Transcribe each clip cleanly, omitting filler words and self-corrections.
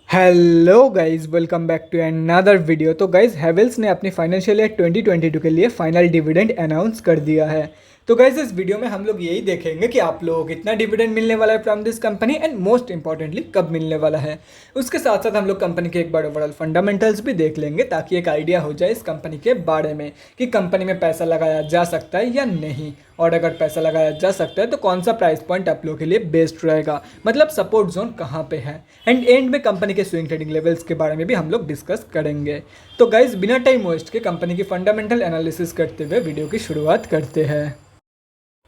Hello guys, welcome back to another video. तो guys, Havells ने अपनी फाइनेंशियल ईयर 2022 के लिए फाइनल डिविडेंड अनाउंस कर दिया है। तो गाइस, इस वीडियो में हम लोग यही देखेंगे कि आप लोगों को कितना डिविडेंड मिलने वाला है from this company and most importantly कब मिलने वाला है। उसके साथ साथ हम लोग कंपनी के एक बड़े ओवरऑल फंडामेंटल्स भी देख लेंगे ताकि एक आइडिया हो जाए इस कंपनी के बारे में कि कंपनी में पैसा लगाया जा सकता है या नहीं, और अगर पैसा लगाया जा सकता है तो कौन सा प्राइस पॉइंट आप लोगों के लिए बेस्ट रहेगा, मतलब सपोर्ट जोन कहाँ पे है। एंड में कंपनी के स्विंग ट्रेडिंग लेवल्स के बारे में भी हम लोग डिस्कस करेंगे। तो गाइज, बिना टाइम वेस्ट के कंपनी की फंडामेंटल एनालिसिस करते हुए वीडियो की शुरुआत करते हैं।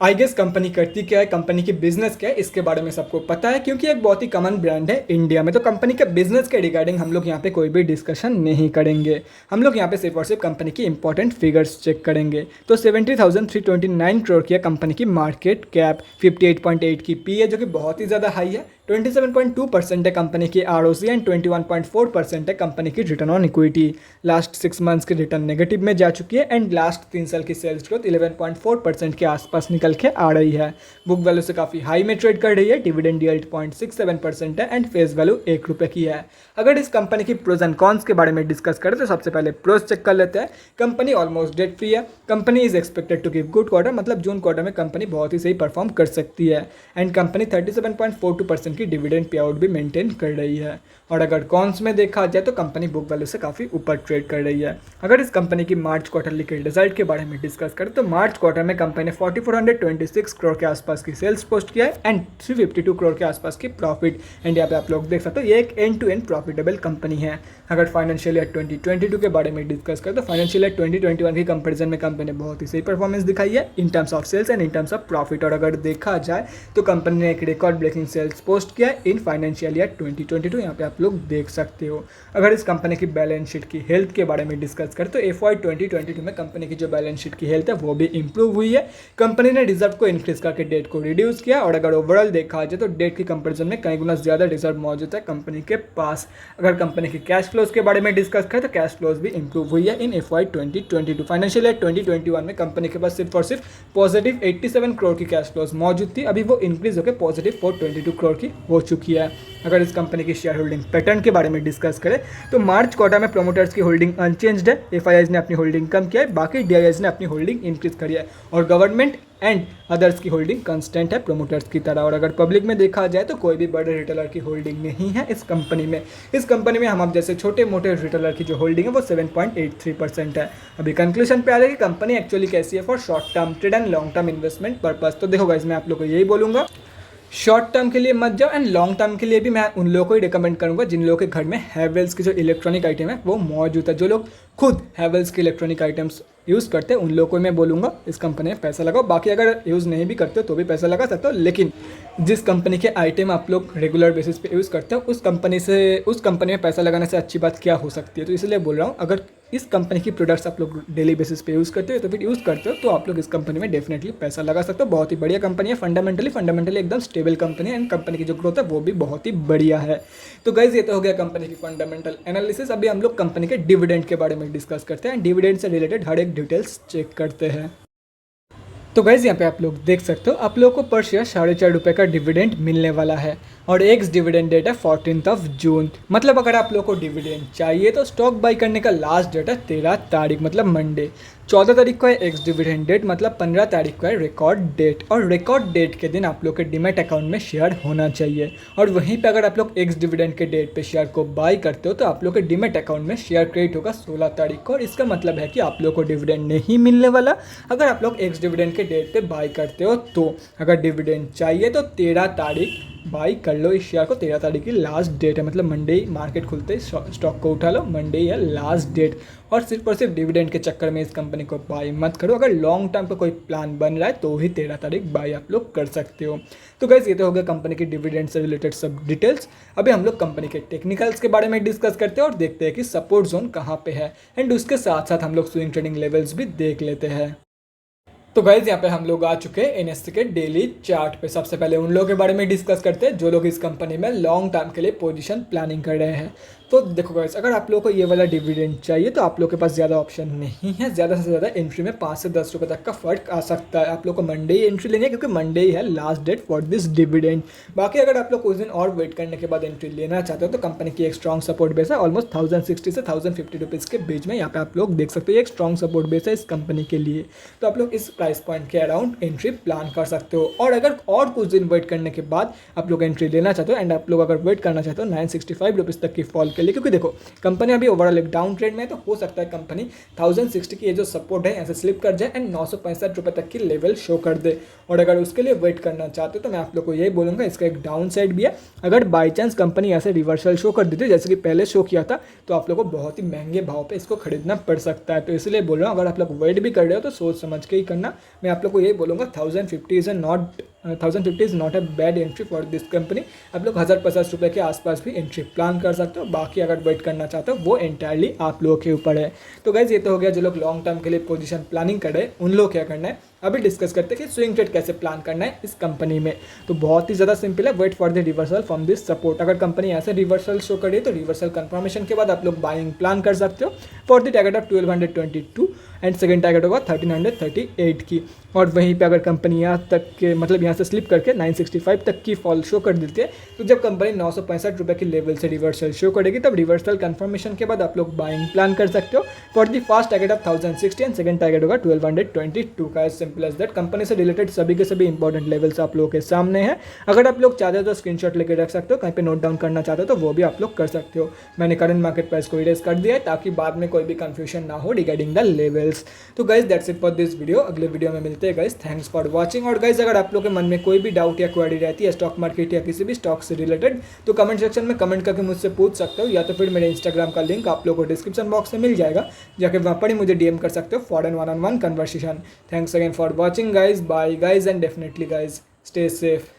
आई गेस कंपनी करती क्या है, कंपनी की बिजनेस क्या है, इसके बारे में सबको पता है क्योंकि एक बहुत ही कॉमन ब्रांड है इंडिया में। तो कंपनी के बिजनेस के रिगार्डिंग हम लोग यहाँ पे कोई भी डिस्कशन नहीं करेंगे। हम लोग यहाँ पे सिर्फ और सिर्फ कंपनी की इंपॉर्टेंट फिगर्स चेक करेंगे। तो 70,329 करोड़ की है कंपनी की मार्केट कैप, 58.8 की पी है जो कि बहुत ही ज़्यादा हाई है, 27.2% है कंपनी की ROC एंड 21.4% है कंपनी की return on equity. Last 6 months की रिटर्न नेगेटिव में जा चुकी है एंड लास्ट 3 साल की सेल्स ग्रोथ 11.4% के आसपास निकल के आ रही है। बुक वैल्यू से काफ़ी हाई में ट्रेड कर रही है, डिविडेंड यील्ड 0.67% है एंड फेस वैल्यू ₹1 की है। अगर इस कंपनी की प्रोज एंड कॉन्स के बारे में डिस्कस करें तो सबसे पहले प्रोज चेक कर लेते हैं। कंपनी ऑलमोस्ट डेट फ्री है। Company is expected to give good quarter, मतलब जून क्वार्टर में कंपनी बहुत ही सही परफॉर्म कर सकती है एंड कंपनी 37.42% की डिविडेंड पे आउट भी मेंटेन कर रही है। और अगर कॉन्स में देखा जाए तो कंपनी बुक वैल्यू से काफ़ी ऊपर ट्रेड कर रही है। अगर इस कंपनी की मार्च क्वार्टरली के रिजल्ट के बारे में डिस्कस करें तो मार्च क्वार्टर में कंपनी ने 4426 करोड़ के आसपास की सेल्स पोस्ट किया है एंड 352 करोड़ के आसपास की प्रॉफिट। एंड यहाँ पे आप लोग देख सकते हो ये एक end to end profitable company है। अगर फाइनेंशियल ईयर 2022 के बारे में डिस्कस करें तो फाइनेंशियल ईयर 2021 की कंपेरिजन में कंपनी ने बहुत ही सही परफॉर्मेंस दिखाई है in terms of sales and in terms of profit. और अगर देखा जाए तो कंपनी ने एक रिकॉर्ड ब्रेकिंग सेल्स पोस्ट किया है इन फाइनेंशियल ईयर 2022, यहाँ पे आप लोग देख सकते हो। अगर इस कंपनी की बैलेंस शीट की हेल्थ के बारे में डिस्कस करें तो FY 2022 में कंपनी की जो बैलेंस शीट की हेल्थ है वो भी इंप्रूव हुई है। कंपनी ने रिजर्व को इंक्रीज करके डेट को रिड्यूस किया और अगर ओवरऑल देखा जाए तो डेट की कंपेरिजन में कई गुना ज़्यादा रिजर्व मौजूद है कंपनी के पास। अगर कंपनी की कैश फ्लोज के बारे में डिस्कस करें तो कैश फ्लोज भी इंप्रूव हुई है इन FY 2022। फाइनेंशियल ईयर 2021 में कंपनी के पास सिर्फ और सिर्फ पॉजिटिव 87 करोड़ की कैश फ्लोज मौजूद थी, अभी वो इंक्रीज होकर पॉजिटिव 422 करोड़ की हो चुकी है। अगर इस कंपनी की शेयर होल्डिंग पैटर्न के बारे में डिस्कस करें तो मार्च क्वार्टर में प्रोमोटर्स की होल्डिंग अनचेंज्ड है, FIIs ने अपनी होल्डिंग कम किया है, बाकी DIIs ने अपनी होल्डिंग इंक्रीज करी है और गवर्नमेंट एंड अदर्स की होल्डिंग कांस्टेंट है प्रोमोटर्स की तरह। और अगर पब्लिक में देखा जाए तो कोई भी बड़े रिटेलर की होल्डिंग नहीं है इस कंपनी में। इस कंपनी में हम जैसे छोटे मोटे रिटेलर की जो होल्डिंग है वो 7.83% है। अभी कंक्लूजन पे आ रहा है कि कंपनी एक्चुअली कैसी है for short term trade and long term investment purpose. तो देखो गाइस, मैं आप लोग को यही बोलूँगा, शॉर्ट टर्म के लिए मत जाओ एंड लॉन्ग टर्म के लिए भी मैं उन लोगों को ही रिकमेंड करूंगा जिन लोगों के घर में हैवेल्स की जो इलेक्ट्रॉनिक आइटम है वो मौजूद है। जो लोग खुद हैवेल्स के इलेक्ट्रॉनिक आइटम्स यूज़ करते हैं उन लोगों को मैं बोलूँगा इस कंपनी में पैसा लगाओ। बाकी अगर यूज़ नहीं भी करते हो तो भी पैसा लगा सकते हो, लेकिन जिस कंपनी के आइटम आप लोग रेगुलर बेसिस पे यूज़ करते हो उस कंपनी में पैसा लगाने से अच्छी बात क्या हो सकती है। तो इसलिए बोल रहा हूँ, अगर इस कंपनी की प्रोडक्ट्स आप लोग डेली बेसिस पे यूज़ करते हो तो फिर यूज़ करते हो तो आप लोग इस कंपनी में डेफिनेटली पैसा लगा सकते हो। बहुत ही बढ़िया कंपनी है, फंडामेंटली एकदम स्टेबल कंपनी है एंड कंपनी की जो ग्रोथ है वो भी बहुत ही बढ़िया है। तो गाइज, ये तो हो गया कंपनी की फंडामेंटल एनालिसिस। अभी हम लोग कंपनी के डिविडेंड के बारे में डिस्कस करते हैं, डिविडेंड से रिलेटेड हर एक डिटेल्स चेक करते हैं। तो गाइज, यहाँ पे आप लोग देख सकते हो आप लोगों को पर शेयर ₹4.5 का डिविडेंड मिलने वाला है और एक्स डिविडेंड डेट है 14 जून। मतलब अगर आप लोगों को डिविडेंड चाहिए तो स्टॉक बाई करने का लास्ट डेट है 13 तारीख, मतलब मंडे। 14 तारीख को है एक्स डिविडेंड डेट, मतलब 15 तारीख को है रिकॉर्ड डेट। और रिकॉर्ड डेट के दिन आप लोग के डीमैट अकाउंट में शेयर होना चाहिए। और वहीं पे अगर आप लोग एक्स डिविडेंड के डेट पे शेयर को बाई करते हो तो आप लोग के डीमैट अकाउंट में शेयर क्रेडिट होगा 16 तारीख को। और इसका मतलब है कि आप लोग को डिविडेंड नहीं मिलने वाला अगर आप लोग एक्स डिविडेंड के डेट पे बाई करते हो। तो अगर डिविडेंड चाहिए तो 13 तारीख बाई कर लो इस शेयर को। 13 तारीख की लास्ट डेट है, मतलब मंडे ही मार्केट खुलते ही स्टॉक को उठा लो, मंडे ही है लास्ट डेट। और सिर्फ डिविडेंड के चक्कर में इस कंपनी को बाई मत करो। अगर लॉन्ग टर्म का कोई प्लान बन रहा है तो ही 13 तारीख बाई आप लोग कर सकते हो। तो गाइस, ये तो हो गया कंपनी की डिविडेंड से रिलेटेड सब डिटेल्स। अभी हम लोग कंपनी के टेक्निकल्स के बारे में डिस्कस करते हैं और देखते हैं कि सपोर्ट जोन कहाँ पे है एंड उसके साथ साथ हम लोग स्विंग ट्रेडिंग लेवल्स भी देख लेते हैं। तो गाइज, यहाँ पे हम लोग आ चुके हैं NSE के डेली चार्ट पे। सबसे पहले उन लोगों के बारे में डिस्कस करते हैं जो लोग इस कंपनी में लॉन्ग टर्म के लिए पोजीशन प्लानिंग कर रहे हैं। तो देखो गाइस, अगर आप लोगों को ये वाला डिविडेंड चाहिए तो आप लोगों के पास ज़्यादा ऑप्शन नहीं है। ज़्यादा से ज़्यादा एंट्री में 5 से 10 रुपये तक का फर्क आ सकता है। आप लोग को मंडे ही एंट्री लेनी है क्योंकि मंडे ही है last date for this dividend. बाकी अगर आप लोग कुछ दिन और वेट करने के बाद एंट्री लेना चाहते हो तो कंपनी की एक स्ट्रॉन्ग सपोर्ट बेस है, ऑलमोस्ट 1060 से 1050 रुपीज़ के बीच में। यहाँ पे आप लोग देख सकते हो, एक स्ट्रॉन्ग सपोर्ट बेस है इस कंपनी के लिए। तो आप लोग इस प्राइस पॉइंट के अराउंड एंट्री प्लान कर सकते हो। और अगर और कुछ दिन वेट करने के बाद आप लोग एंट्री लेना चाहते हो एंड आप लोग अगर वेट करना चाहते हो 965 रुपीज़ तक की फॉल के लिए, क्योंकि देखो कंपनी अभी ओवरऑल एक डाउन ट्रेड में है, तो हो सकता है कंपनी 1060 की ये जो सपोर्ट है ऐसे स्लिप कर जाए एंड 965 रुपये तक की लेवल शो कर दे। और अगर उसके लिए वेट करना चाहते हो तो मैं आप लोग को यही बोलूँगा, इसका एक डाउन साइड भी है। अगर बाई चांस कंपनी ऐसे रिवर्सल शो कर देती है जैसे कि पहले शो किया था, तो आप लोग को बहुत ही महंगे भाव पे इसको खरीदना पड़ सकता है। तो इसलिए बोल रहा हूँ, अगर आप लोग वेट भी कर रहे हो तो सोच समझ के ही करना। मैं आप लोग को यही बोलूँगा 1050 is not a bad entry for this company. आप लोग 1050 रुपये के आसपास भी एंट्री प्लान कर सकते हो। बाकी अगर वेट करना चाहते हो वो एंटायरली आप लोगों के ऊपर है। तो गाइज ये तो हो गया जो लोग लॉन्ग टर्म के लिए पोजीशन प्लानिंग कर रहे हैं उन लोग क्या करना है। अभी डिस्कस करते हैं कि स्विंग ट्रेड कैसे प्लान करना है इस कंपनी में। तो बहुत ही ज़्यादा सिंपल है, wait for the reversal from this support. अगर कंपनी ऐसे रिवर्सल शो करे तो रिवर्सल कंफर्मेशन के बाद आप लोग बाइंग प्लान कर सकते हो for the target of 1222 and second target होगा 1338 की। और वहीं पे अगर कंपनी यहाँ तक के मतलब यहाँ से स्लिप करके 965 तक की फॉल शो कर देती है, तो जब कंपनी 965 रुपये की लेवल से रिवर्सल शो करेगी तब रिवर्सल कंफर्मेशन के बाद आप लोग बाइंग प्लान कर सकते हो for the first target of 1060 and second target होगा 1222 का। Simple as that. कंपनी से रिलेटेड सभी के सभी इंपॉर्टेंट लेवल्स आप लोगों के सामने हैं। अगर आप लोग चाहते हो तो स्क्रीनशॉट लेके रख सकते हो, कहीं पे नोट डाउन करना चाहते हो तो वो भी आप लोग कर सकते हो। मैंने करंट मार्केट प्राइस को इरेज कर दिया है ताकि बाद में कोई भी कंफ्यूजन ना हो रिगार्डिंग द लेवल्स। तो guys that's it for this video. अगले वीडियो में मिलते हैं गाइज। Thanks for watching. और गाइज अगर आप लोग के मन में कोई भी डाउट या क्वेरी रहती है स्टॉक मार्केट या किसी भी स्टॉक से रिलेटेड, तो कमेंट सेक्शन में कमेंट करके मुझसे पूछ सकते हो, या तो फिर मेरे इंस्टाग्राम का लिंक आप लोग को डिस्क्रिप्शन बॉक्स में मिल जाएगा, जाके वहाँ पर ही मुझे डीएम कर सकते हो for an one on one conversation. Thanks again for watching guys. Bye guys and definitely guys stay safe.